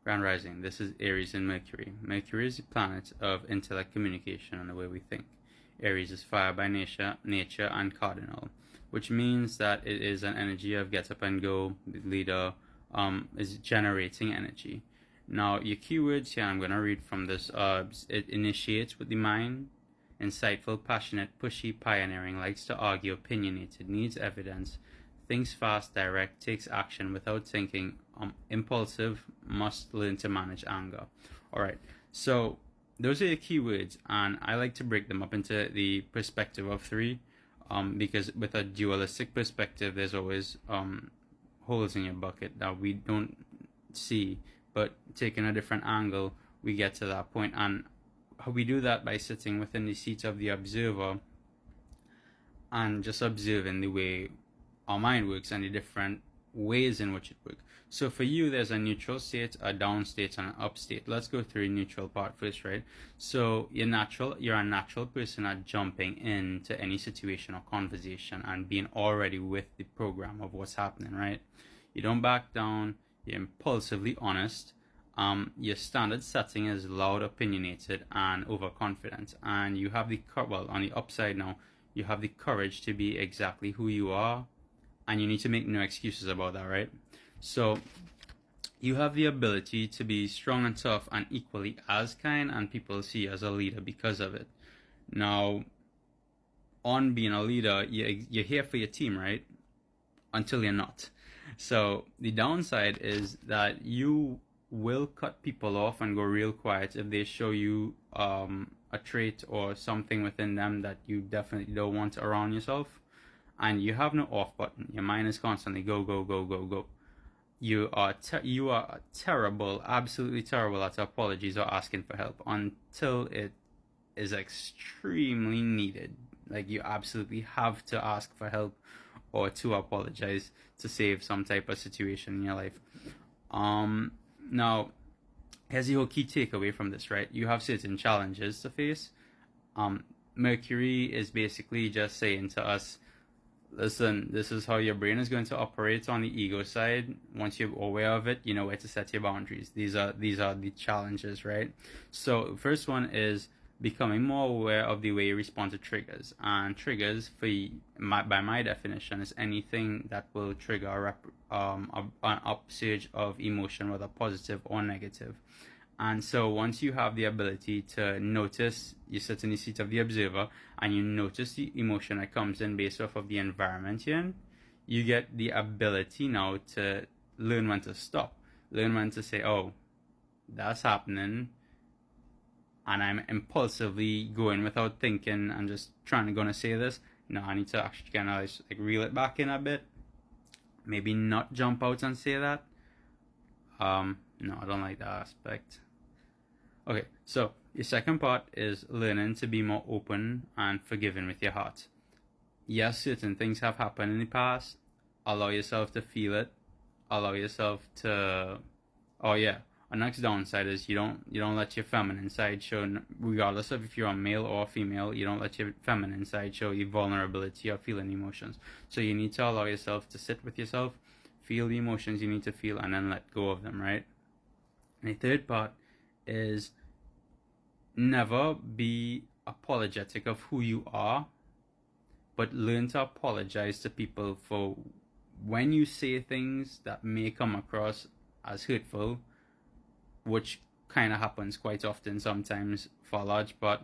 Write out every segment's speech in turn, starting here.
Grand Rising. This is Aries and Mercury. Mercury is the planet of intellect, communication, and the way we think. Aries is fire by nature and cardinal, which means that it is an energy of get up and go. The leader is generating energy. Now, your keywords here, I'm going to read from this. It initiates with the mind, insightful, passionate, pushy, pioneering, likes to argue, opinionated, needs evidence, thinks fast, direct, takes action without thinking, impulsive, must learn to manage anger. All right, so those are the keywords, and I like to break them up into the perspective of three, because with a dualistic perspective, there's always holes in your bucket that we don't see, but taking a different angle, we get to that point. And how we do that by sitting within the seat of the observer and just observing the way our mind works and the different ways in which it works. So for you, there's a neutral state, a down state, and an up state. Let's go through the neutral part first, right? So you're a natural person at jumping into any situation or conversation and being already with the program of what's happening, right? You don't back down. You're impulsively honest. Your standard setting is loud, opinionated, and overconfident. And you have the on the upside now, you have the courage to be exactly who you are, and you need to make no excuses about that, right? So you have the ability to be strong and tough and equally as kind, and people see you as a leader because of it. Now, on being a leader, you're here for your team, right? Until you're not. So the downside is that you will cut people off and go real quiet if they show you a trait or something within them that you definitely don't want around yourself. And you have no off button. Your mind is constantly go, go, go, go, go. You are terrible, absolutely terrible at apologies or asking for help until it is extremely needed. Like, you absolutely have to ask for help or to apologize to save some type of situation in your life. Now, here's the whole key takeaway from this, right? You have certain challenges to face. Mercury is basically just saying to us, listen, this is how your brain is going to operate on the ego side. Once you're aware of it, you know where to set your boundaries. These are the challenges, right? So first one is becoming more aware of the way you respond to triggers. And triggers, by my definition, is anything that will trigger an upsurge of emotion, whether positive or negative. And so once you have the ability to notice, you sit in the seat of the observer and you notice the emotion that comes in based off of the environment you're in, you get the ability now to learn when to stop. Learn when to say, oh, that's happening, and I'm impulsively going without thinking and just gonna say this. No, I need to actually kind of like reel it back in a bit. Maybe not jump out and say that. No, I don't like that aspect. Okay, so your second part is learning to be more open and forgiving with your heart. Yes, certain things have happened in the past. Allow yourself to feel it. Allow yourself to... Oh yeah, a next downside is you don't let your feminine side show, regardless of if you're a male or a female. You don't let your feminine side show your vulnerability or feeling emotions. So you need to allow yourself to sit with yourself, feel the emotions you need to feel, and then let go of them, right? And the third part is never be apologetic of who you are, but learn to apologize to people for when you say things that may come across as hurtful, which kind of happens quite often sometimes for a large part,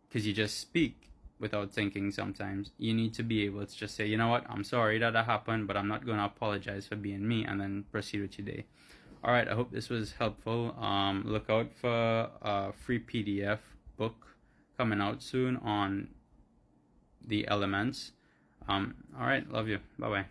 because you just speak without thinking sometimes. You need to be able to just say, you know what, I'm sorry that happened, but I'm not going to apologize for being me, and then proceed with your day. All right, I hope this was helpful. Look out for a free PDF book coming out soon on the elements. All right, love you. Bye-bye.